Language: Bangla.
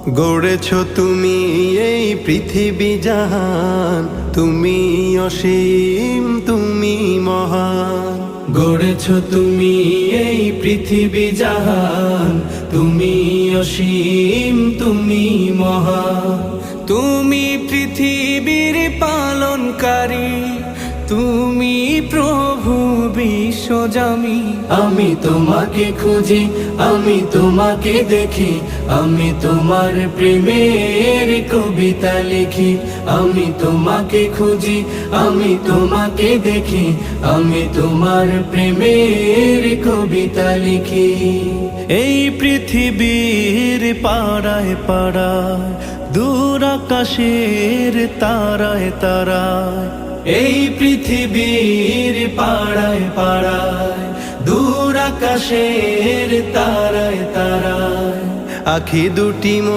গড়েছ তুমি এই পৃথিবী জাহান, তুমি অসীম তুমি মহান। গড়েছ তুমি এই পৃথিবী জাহান, তুমি অসীম তুমি মহান। তুমি পৃথিবীর পালনকারী, তুমি প্রভু বিশ্বজামি। আমি তোমাকে খুঁজি, আমি তোমাকে দেখি, আমি তোমার প্রেমের কবিতা লিখি। আমি তোমাকে খুঁজি, আমি তোমাকে দেখি, আমি তোমার প্রেমের কবিতা লিখি। এই পৃথিবীর পাড়ায় পাড়ায়, দূর আকাশের তারায় তারায়। এই পৃথিবীর পাড়ায় পাড়ায়, দূর আকাশের তারায় তারায়। আখি দুটি